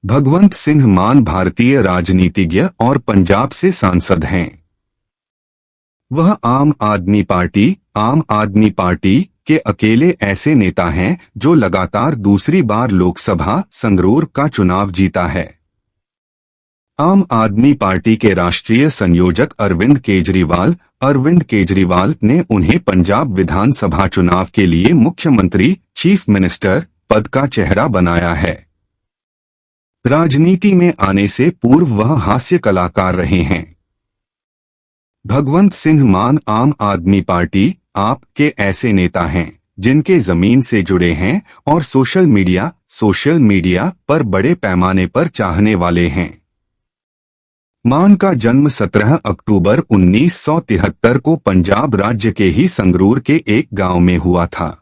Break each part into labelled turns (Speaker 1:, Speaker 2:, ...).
Speaker 1: भगवंत सिंह मान भारतीय राजनीतिज्ञ और पंजाब से सांसद हैं। वह आम आदमी पार्टी के अकेले ऐसे नेता हैं जो लगातार दूसरी बार लोकसभा संगरूर का चुनाव जीता है। आम आदमी पार्टी के राष्ट्रीय संयोजक अरविंद केजरीवाल ने उन्हें पंजाब विधानसभा चुनाव के लिए मुख्यमंत्री चीफ मिनिस्टर पद का चेहरा बनाया है। राजनीति में आने से पूर्व वह हास्य कलाकार रहे हैं। भगवंत सिंह मान आम आदमी पार्टी आप के ऐसे नेता हैं जिनके जमीन से जुड़े हैं और सोशल मीडिया पर बड़े पैमाने पर चाहने वाले हैं। मान का जन्म 17 अक्टूबर 1973 को पंजाब राज्य के ही संगरूर के एक गांव में हुआ था।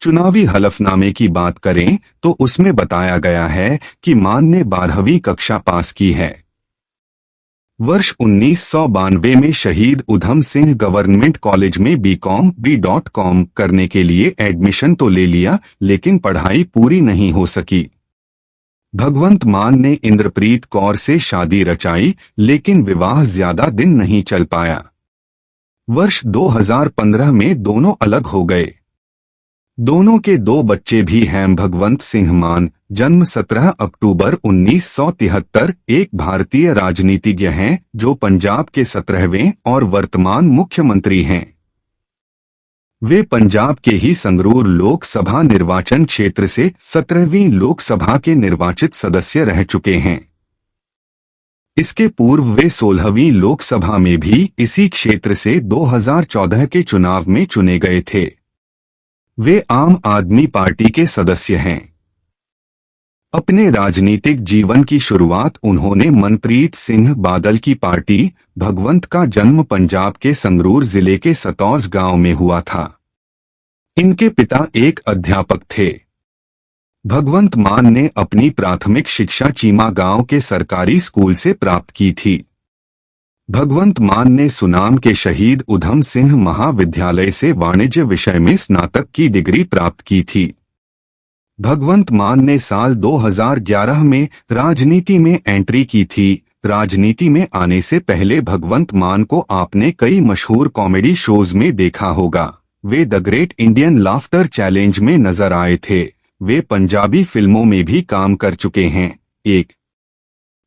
Speaker 1: चुनावी हलफनामे की बात करें तो उसमें बताया गया है कि मान ने 12वीं कक्षा पास की है। वर्ष 1992 में शहीद उधम सिंह गवर्नमेंट कॉलेज में B.Com करने के लिए एडमिशन तो ले लिया, लेकिन पढ़ाई पूरी नहीं हो सकी। भगवंत मान ने इंद्रप्रीत कौर से शादी रचाई, लेकिन विवाह ज्यादा दिन नहीं चल पाया। वर्ष 2015 में दोनों अलग हो गए। दोनों के 2 बच्चे भी हैं। भगवंत सिंह मान जन्म 17 अक्टूबर 1973 एक भारतीय राजनीतिज्ञ हैं जो पंजाब के 17वें और वर्तमान मुख्यमंत्री हैं। वे पंजाब के ही संगरूर लोकसभा निर्वाचन क्षेत्र से 17वीं लोकसभा के निर्वाचित सदस्य रह चुके हैं। इसके पूर्व वे 16वीं लोकसभा में भी इसी क्षेत्र से 2014 के चुनाव में चुने गए थे। वे आम आदमी पार्टी के सदस्य हैं। अपने राजनीतिक जीवन की शुरुआत उन्होंने मनप्रीत सिंह बादल की पार्टी भगवंत का जन्म पंजाब के संगरूर जिले के सतौज गांव में हुआ था। इनके पिता एक अध्यापक थे। भगवंत मान ने अपनी प्राथमिक शिक्षा चीमा गांव के सरकारी स्कूल से प्राप्त की थी। भगवंत मान ने सुनाम के शहीद उधम सिंह महाविद्यालय से वाणिज्य विषय में स्नातक की डिग्री प्राप्त की थी। भगवंत मान ने साल 2011 में राजनीति में एंट्री की थी। राजनीति में आने से पहले भगवंत मान को आपने कई मशहूर कॉमेडी शोज में देखा होगा। Way the great Indian laughter challenge में नजर आए थे। वे पंजाबी फिल्मों में भी काम कर चुके हैं।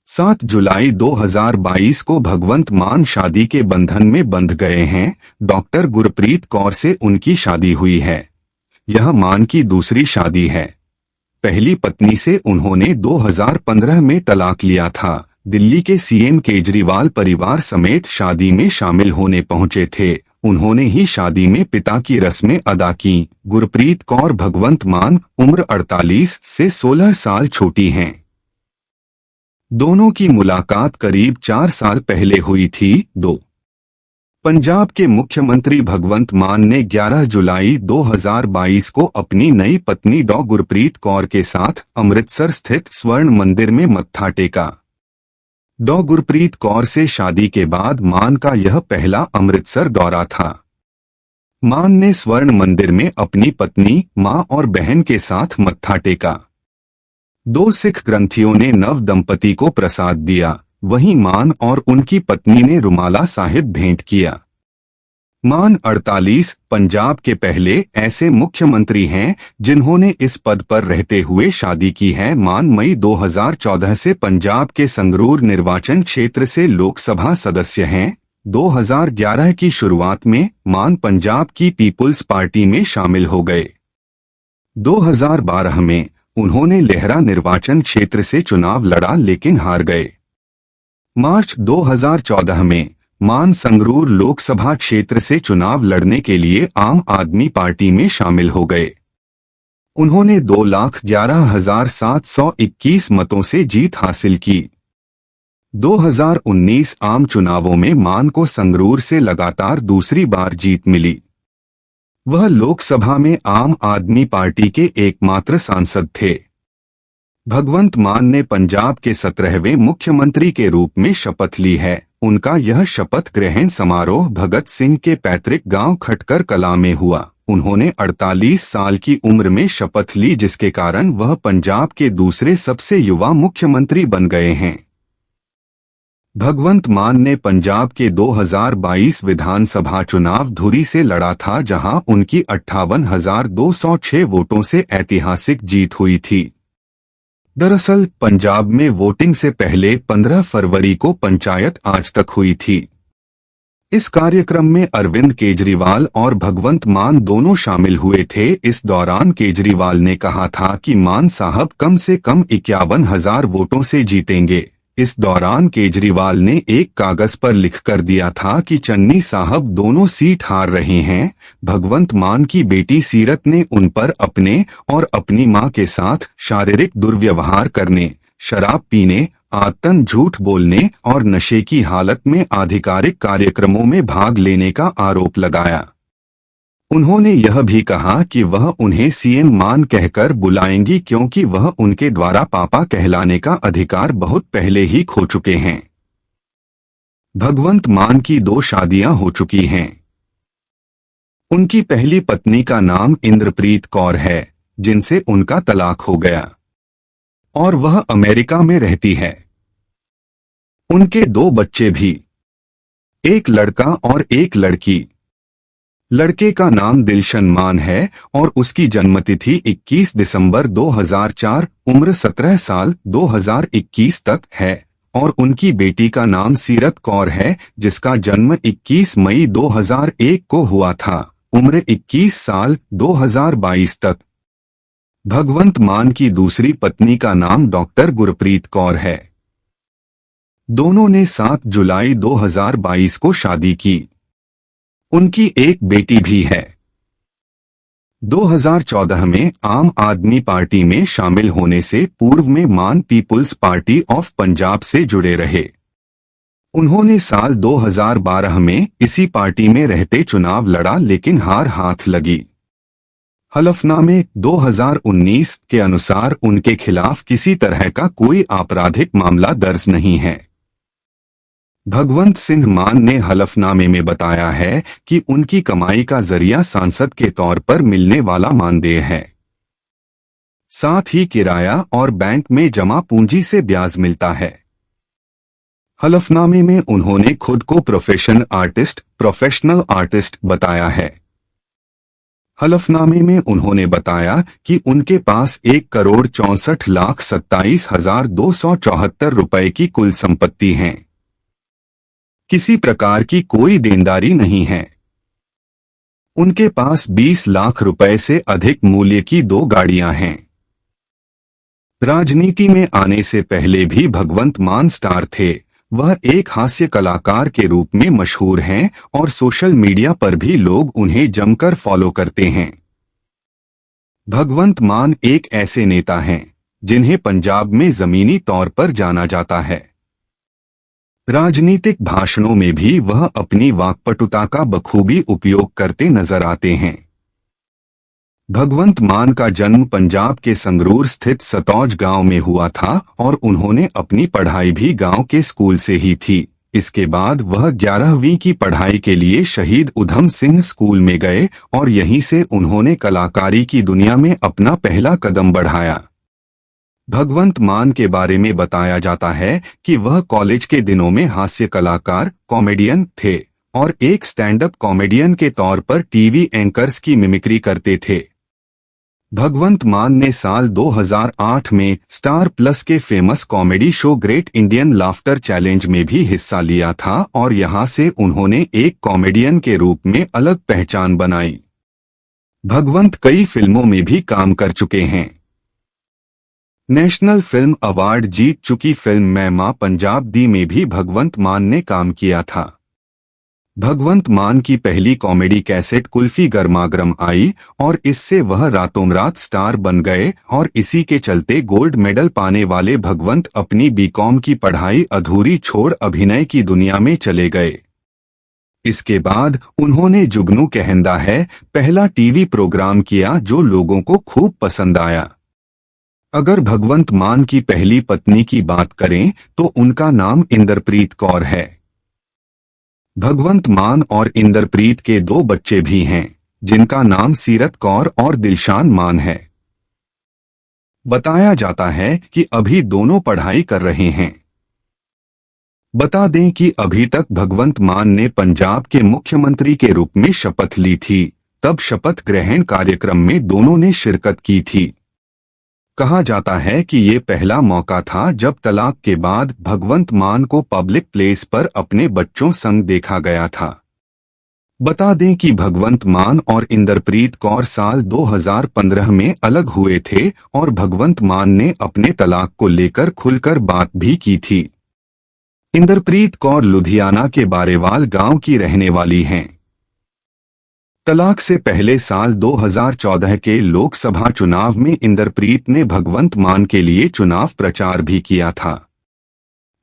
Speaker 1: 7 जुलाई 2022 को भगवंत मान शादी के बंधन में बंध गए हैं। डॉक्टर गुरप्रीत कौर से उनकी शादी हुई है। यह मान की दूसरी शादी है। पहली पत्नी से उन्होंने 2015 में तलाक लिया था। दिल्ली के सीएम केजरीवाल परिवार समेत शादी में शामिल होने पहुंचे थे। उन्होंने ही शादी में पिता की रस्में अदा की। गुरप्रीत कौर भगवंत मान उम्र 48 से 16 साल छोटी हैं। दोनों की मुलाकात करीब 4 साल पहले हुई थी। पंजाब के मुख्यमंत्री भगवंत मान ने 11 जुलाई 2022 को अपनी नई पत्नी डॉ गुरप्रीत कौर के साथ अमृतसर स्थित स्वर्ण मंदिर में मत्था टेका। डॉ गुरप्रीत कौर से शादी के बाद मान का यह पहला अमृतसर दौरा था। मान ने स्वर्ण मंदिर में अपनी पत्नी, मां और बहन के साथ मत्था टेका। 2 सिख ग्रंथियों ने नव दंपति को प्रसाद दिया। वहीं मान और उनकी पत्नी ने रुमाला साहिब भेंट किया। मान 48 पंजाब के पहले ऐसे मुख्यमंत्री हैं जिन्होंने इस पद पर रहते हुए शादी की है। मान मई 2014 से पंजाब के संगरूर निर्वाचन क्षेत्र से लोकसभा सदस्य हैं। 2011 की शुरुआत में मान पंजाब की पीपुल्स पार्टी में शामिल हो गए। 2012 में उन्होंने लेहरा निर्वाचन क्षेत्र से चुनाव लड़ा, लेकिन हार गए। मार्च 2014 में मान संगरूर लोकसभा क्षेत्र से चुनाव लड़ने के लिए आम आदमी पार्टी में शामिल हो गए। उन्होंने 2,11,721 मतों से जीत हासिल की। 2019 आम चुनावों में मान को संगरूर से लगातार दूसरी बार जीत मिली। वह लोकसभा में आम आदमी पार्टी के एकमात्र सांसद थे। भगवंत मान ने पंजाब के 17वें मुख्यमंत्री के रूप में शपथ ली है। उनका यह शपथ ग्रहण समारोह भगत सिंह के पैतृक गांव खटकर कला में हुआ। उन्होंने 48 साल की उम्र में शपथ ली, जिसके कारण वह पंजाब के दूसरे सबसे युवा मुख्यमंत्री बन गए हैं। भगवंत मान ने पंजाब के 2022 विधानसभा चुनाव धुरी से लड़ा था, जहां उनकी 58,206 वोटों से ऐतिहासिक जीत हुई थी। दरअसल पंजाब में वोटिंग से पहले 15 फरवरी को पंचायत आज तक हुई थी। इस कार्यक्रम में अरविंद केजरीवाल और भगवंत मान दोनों शामिल हुए थे। इस दौरान केजरीवाल ने कहा था कि मान साहब कम से कम 51,000 वोटों से जीतेंगे। इस दौरान केजरीवाल ने एक कागज पर लिख कर दिया था कि चन्नी साहब दोनों सीट हार रहे हैं। भगवंत मान की बेटी सीरत ने उन पर अपने और अपनी मां के साथ शारीरिक दुर्व्यवहार करने, शराब पीने, आतन झूठ बोलने और नशे की हालत में आधिकारिक कार्यक्रमों में भाग लेने का आरोप लगाया। उन्होंने यह भी कहा कि वह उन्हें सीएम मान कहकर बुलाएंगी, क्योंकि वह उनके द्वारा पापा कहलाने का अधिकार बहुत पहले ही खो चुके हैं। भगवंत मान की 2 शादियां हो चुकी हैं। उनकी पहली पत्नी का नाम इंद्रप्रीत कौर है, जिनसे उनका तलाक हो गया और वह अमेरिका में रहती है। उनके 2 बच्चे भी, एक लड़का और एक लड़की। लड़के का नाम दिलशन मान है और उसकी जन्मतिथि 21 दिसंबर 2004, उम्र 17 साल 2021 तक है, और उनकी बेटी का नाम सीरत कौर है, जिसका जन्म 21 मई 2001 को हुआ था, उम्र 21 साल 2022 तक। भगवंत मान की दूसरी पत्नी का नाम डॉक्टर गुरप्रीत कौर है। दोनों ने 7 जुलाई 2022 को शादी की। उनकी एक बेटी भी है। 2014 में आम आदमी पार्टी में शामिल होने से पूर्व में मान पीपुल्स पार्टी ऑफ पंजाब से जुड़े रहे। उन्होंने साल 2012 में इसी पार्टी में रहते चुनाव लड़ा, लेकिन हार हाथ लगी। हलफनामे 2019 के अनुसार उनके खिलाफ किसी तरह का कोई आपराधिक मामला दर्ज नहीं है। भगवंत सिंह मान ने हलफनामे में बताया है कि उनकी कमाई का जरिया सांसद के तौर पर मिलने वाला मानदेय है। साथ ही किराया और बैंक में जमा पूंजी से ब्याज मिलता है। हलफनामे में उन्होंने खुद को प्रोफेशनल आर्टिस्ट बताया है। हलफनामे में उन्होंने बताया कि उनके पास 1,64,27,274 रुपए की कुल संपत्ति है। किसी प्रकार की कोई देनदारी नहीं है। उनके पास 20 लाख रुपए से अधिक मूल्य की 2 गाड़ियां हैं। राजनीति में आने से पहले भी भगवंत मान स्टार थे। वह एक हास्य कलाकार के रूप में मशहूर हैं और सोशल मीडिया पर भी लोग उन्हें जमकर फॉलो करते हैं। भगवंत मान एक ऐसे नेता हैं जिन्हें पंजाब में जमीनी तौर पर जाना जाता है। राजनीतिक भाषणों में भी वह अपनी वाक्पटुता का बखूबी उपयोग करते नजर आते हैं। भगवंत मान का जन्म पंजाब के संगरूर स्थित सतौज गांव में हुआ था और उन्होंने अपनी पढ़ाई भी गांव के स्कूल से ही थी। इसके बाद वह 11वीं की पढ़ाई के लिए शहीद उधम सिंह स्कूल में गए और यहीं से उन्होंने कलाकारी की दुनिया में अपना पहला कदम बढ़ाया। भगवंत मान के बारे में बताया जाता है कि वह कॉलेज के दिनों में हास्य कलाकार, कॉमेडियन थे और एक स्टैंड अप कॉमेडियन के तौर पर टीवी एंकर्स की मिमिक्री करते थे। भगवंत मान ने साल 2008 में स्टार प्लस के famous comedy show great Indian laughter challenge में भी हिस्सा लिया था और यहां से उन्होंने एक कॉमेडियन के रूप में अलग पहचान बनाई। भगवंत कई फिल्मों में भी काम कर चुके हैं। नेशनल फिल्म अवार्ड जीत चुकी फिल्म मैं मां पंजाब दी में भी भगवंत मान ने काम किया था। भगवंत मान की पहली कॉमेडी कैसेट कुल्फी गर्मागरम आई और इससे वह रातों रात स्टार बन गए और इसी के चलते गोल्ड मेडल पाने वाले भगवंत अपनी बीकॉम की पढ़ाई अधूरी छोड़ अभिनय की दुनिया में चले गए। इसके बाद उन्होंने जुगनू कहंदा है पहला टीवी प्रोग्राम किया जो लोगों को खूब पसंद आया। अगर भगवंत मान की पहली पत्नी की बात करें तो उनका नाम इंद्रप्रीत कौर है। भगवंत मान और इंद्रप्रीत के 2 बच्चे भी हैं, जिनका नाम सीरत कौर और दिलशान मान है। बताया जाता है कि अभी दोनों पढ़ाई कर रहे हैं। बता दें कि अभी तक भगवंत मान ने पंजाब के मुख्यमंत्री के रूप में शपथ ली थी। तब शपथ ग्रहण कार्यक्रम में दोनों ने शिरकत की थी। कहा जाता है कि ये पहला मौका था जब तलाक के बाद भगवंत मान को पब्लिक प्लेस पर अपने बच्चों संग देखा गया था। बता दें कि भगवंत मान और इंदरप्रीत कौर साल 2015 में अलग हुए थे और भगवंत मान ने अपने तलाक को लेकर खुलकर बात भी की थी। इंदरप्रीत कौर लुधियाना के बारेवाल गांव की रहने वाली हैं। तलाक से पहले साल 2014 के लोकसभा चुनाव में इंदरप्रीत ने भगवंत मान के लिए चुनाव प्रचार भी किया था।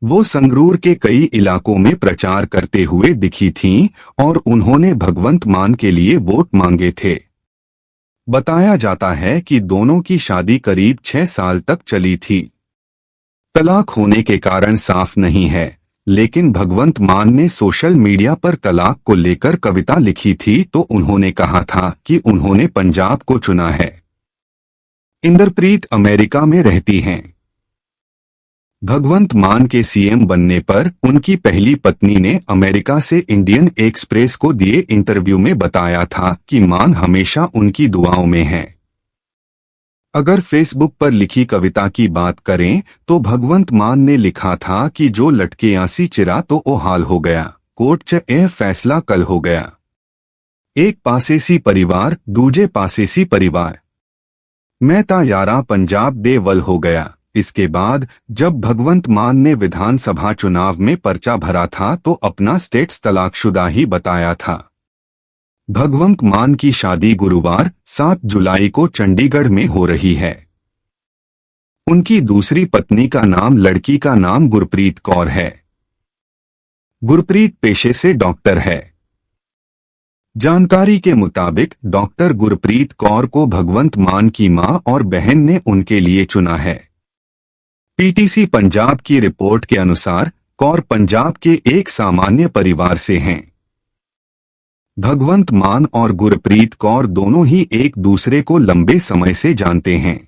Speaker 1: वो संगरूर के कई इलाकों में प्रचार करते हुए दिखी थीं और उन्होंने भगवंत मान के लिए वोट मांगे थे। बताया जाता है कि दोनों की शादी करीब 6 साल तक चली थी। तलाक होने के कारण साफ नहीं है, लेकिन भगवंत मान ने सोशल मीडिया पर तलाक को लेकर कविता लिखी थी तो उन्होंने कहा था कि उन्होंने पंजाब को चुना है। इंदरप्रीत अमेरिका में रहती हैं। भगवंत मान के सीएम बनने पर उनकी पहली पत्नी ने अमेरिका से इंडियन एक्सप्रेस को दिए इंटरव्यू में बताया था कि मान हमेशा उनकी दुआओं में है। अगर फेसबुक पर लिखी कविता की बात करें तो भगवंत मान ने लिखा था कि जो लटके आसी चिरा तो ओ हाल हो गया, कोर्ट च यह फैसला कल हो गया। एक पासे सी परिवार दूजे पासे सी परिवार, मैं ता यारा पंजाब दे वल हो गया। इसके बाद जब भगवंत मान ने विधानसभा चुनाव में पर्चा भरा था तो अपना स्टेटस तलाकशुदा ही बताया था। भगवंत मान की शादी गुरुवार 7 जुलाई को चंडीगढ़ में हो रही है। उनकी दूसरी पत्नी का नाम लड़की का नाम गुरप्रीत कौर है। गुरप्रीत पेशे से डॉक्टर है। जानकारी के मुताबिक डॉक्टर गुरप्रीत कौर को भगवंत मान की मां और बहन ने उनके लिए चुना है। पीटीसी पंजाब की रिपोर्ट के अनुसार कौर पंजाब के एक सामान्य परिवार से हैं। भगवंत मान और गुरप्रीत कौर दोनों ही एक दूसरे को लंबे समय से जानते हैं।